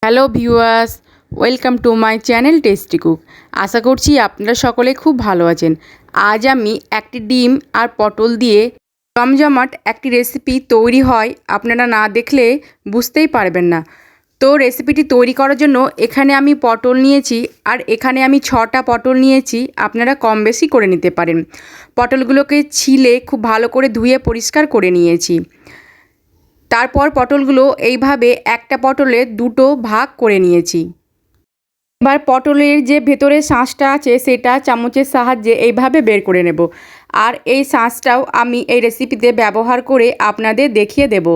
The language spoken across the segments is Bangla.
Hello viewers, welcome to my channel tasty cook. আশা করছি আপনারা সকলে খুব ভালো আছেন। আজ আমি একটি ডিম আর পটল দিয়ে জমজমাট একটি রেসিপি তৈরি হয় আপনারা না দেখলে বুঝতেই পারবেন না। তো রেসিপিটি তৈরি করার জন্য এখানে আমি পটল নিয়েছি, আর এখানে আমি 6টা পটল নিয়েছি। আপনারা কম বেশি করে নিতে পারেন। পটলগুলোকে ছিলে খুব ভালো করে ধুয়ে পরিষ্কার করে নিয়েছি। তারপর পটলগুলো এইভাবে একটা পটলে দুটো ভাগ করে নিয়েছি। এবার পটলের যে ভেতরে শাঁসটা আছে সেটা চামচের সাহায্যে এইভাবে বের করে নেব। আর এই শাঁসটাও আমি এই রেসিপিতে ব্যবহার করে আপনাদের দেখিয়ে দেব।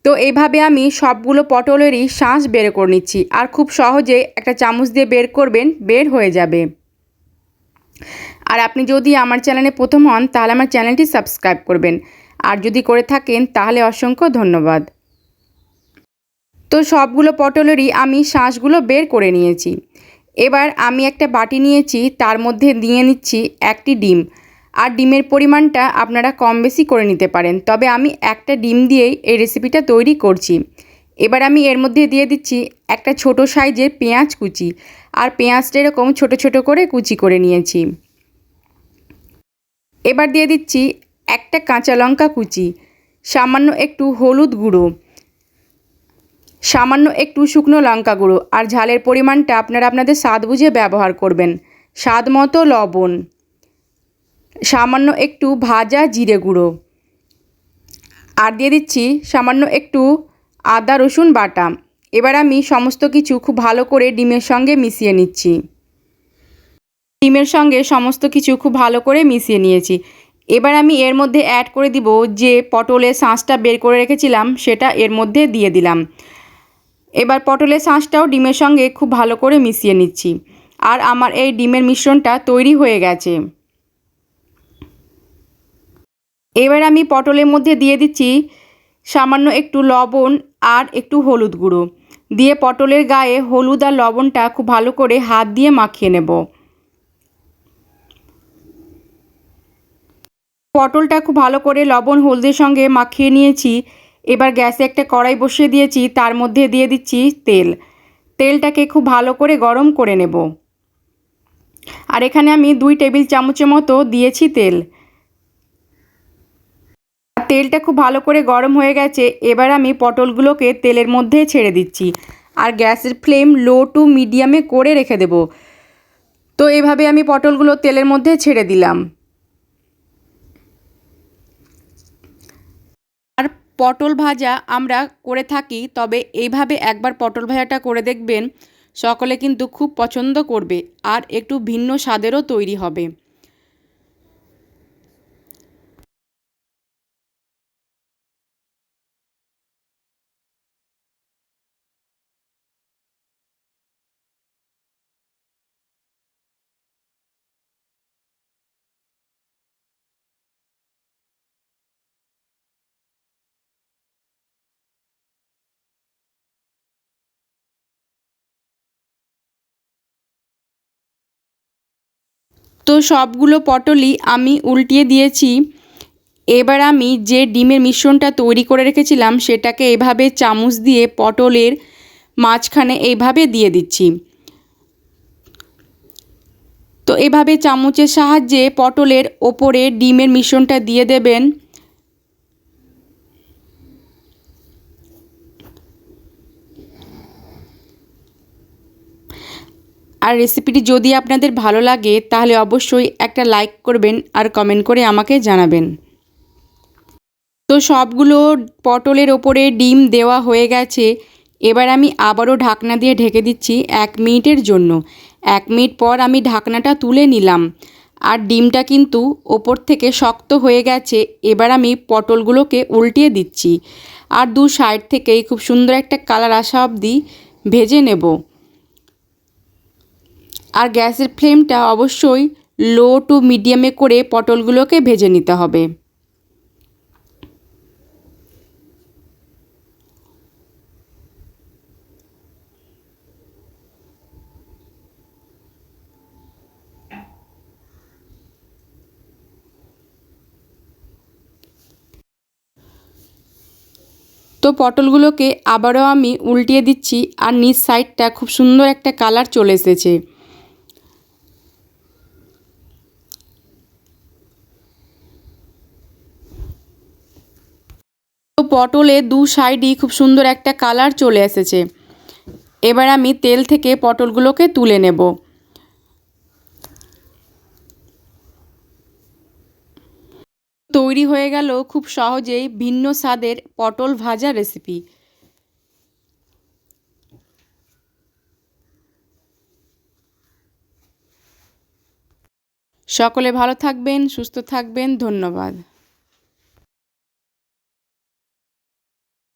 তো এইভাবে আমি সবগুলো পটলেরই শাঁস বের করে নিচ্ছি, আর খুব সহজে একটা চামচ দিয়ে বের করবেন, বের হয়ে যাবে। আর আপনি যদি আমার চ্যানেলে প্রথম হন তাহলে আমার চ্যানেলটি সাবস্ক্রাইব করবেন, আর যদি করে থাকেন তাহলে অসংখ্য ধন্যবাদ। তো সবগুলো পটলেরই আমি শাঁসগুলো বের করে নিয়েছি। এবার আমি একটা বাটি নিয়েছি, তার মধ্যে দিয়ে নিচ্ছি একটি ডিম। আর ডিমের পরিমাণটা আপনারা কম বেশি করে নিতে পারেন, তবে আমি একটা ডিম দিয়েই এই রেসিপিটা তৈরি করছি। এবার আমি এর মধ্যে দিয়ে দিচ্ছি একটা ছোট সাইজের পেঁয়াজ কুচি, আর পেঁয়াজটা এরকম ছোট ছোট করে কুচি করে নিয়েছি। এবার দিয়ে দিচ্ছি একটা কাঁচা লঙ্কা কুচি, সামান্য একটু হলুদ গুঁড়ো, সামান্য একটু শুকনো লঙ্কা গুঁড়ো, আর ঝালের পরিমাণটা আপনারা আপনাদের স্বাদ বুঝে ব্যবহার করবেন। স্বাদ মতো লবণ, সামান্য একটু ভাজা জিরে গুঁড়ো, আর দিয়ে দিচ্ছি সামান্য একটু আদা রসুন বাটা। এবার আমি সমস্ত কিছু খুব ভালো করে ডিমের সঙ্গে মিশিয়ে নিচ্ছি। ডিমের সঙ্গে সমস্ত কিছু খুব ভালো করে মিশিয়ে নিয়েছি। এবার আমি এর মধ্যে অ্যাড করে দিব যে পটলের শাঁসটা বের করে রেখেছিলাম, সেটা এর মধ্যে দিয়ে দিলাম। এবার পটলের শাঁসটাও ডিমের সঙ্গে খুব ভালো করে মিশিয়ে নিচ্ছি। আর আমার এই ডিমের মিশ্রণটা তৈরি হয়ে গেছে। এবার আমি পটলের মধ্যে দিয়ে দিচ্ছি সামান্য একটু লবণ আর একটু হলুদ গুঁড়ো, দিয়ে পটলের গায়ে হলুদ আর লবণটা খুব ভালো করে হাত দিয়ে মাখিয়ে নেব। পটলটা খুব ভালো করে লবণ হলদের সঙ্গে মাখিয়ে নিয়েছি। এবার গ্যাসে একটা কড়াই বসিয়ে দিয়েছি, তার মধ্যে দিয়ে দিচ্ছি তেল। তেলটাকে খুব ভালো করে গরম করে নেব। আর এখানে আমি 2 টেবিল চামচের মতো দিয়েছি তেল। তেলটা খুব ভালো করে গরম হয়ে গেছে। এবার আমি পটলগুলোকে তেলের মধ্যে ছেড়ে দিচ্ছি, আর গ্যাসের ফ্লেম লো টু মিডিয়ামে করে রেখে দেব। তো এভাবে আমি পটলগুলো তেলের মধ্যে ছেড়ে দিলাম। আর পটল ভাজা আমরা করে থাকি, তবে এইভাবে একবার পটল ভাজাটা করে দেখবেন, সকলে কিন্তু খুব পছন্দ করবে, আর একটু ভিন্ন স্বাদেরও তৈরি হবে। তো সবগুলো পটলই আমি উল্টিয়ে দিয়েছি। এবার আমি যে ডিমের মিশ্রণটা তৈরি করে রেখেছিলাম সেটাকে এভাবে চামচ দিয়ে পটলের মাঝখানে এইভাবে দিয়ে দিচ্ছি। তো এভাবে চামচের সাহায্যে পটলের ওপরে ডিমের মিশ্রণটা দিয়ে দেবেন। আর রেসিপিটি যদি আপনাদের ভালো লাগে তাহলে অবশ্যই একটা লাইক করবেন, আর কমেন্ট করে আমাকে জানাবেন। তো সবগুলো পটলের ওপরে ডিম দেওয়া হয়ে গেছে। এবার আমি আবারও ঢাকনা দিয়ে ঢেকে দিচ্ছি 1 মিনিটের জন্য। 1 মিনিট পর আমি ঢাকনাটা তুলে নিলাম, আর ডিমটা কিন্তু ওপর থেকে শক্ত হয়ে গেছে। এবার আমি পটলগুলোকে উল্টিয়ে দিচ্ছি, আর দু সাইড থেকেই খুব সুন্দর একটা কালার আসা অবধি ভেজে নেব। আর গ্যাসের ফ্লেমটা অবশ্যই লো টু মিডিয়ামে করে পটলগুলোকে ভেজে নিতে হবে। তো পটলগুলোকে আবারও আমি উল্টিয়ে দিচ্ছি আর নিচ সাইডটা খুব সুন্দর একটা কালার চলে এসেছে। তো পটলে দু সাইডই খুব সুন্দর একটা কালার চলে এসেছে। এবার আমি তেল থেকে পটলগুলোকে তুলে নেব। তৈরি হয়ে গেল খুব সহজেই ভিন্ন স্বাদের পটল ভাজা রেসিপি। সকলে ভালো থাকবেন, সুস্থ থাকবেন। ধন্যবাদ।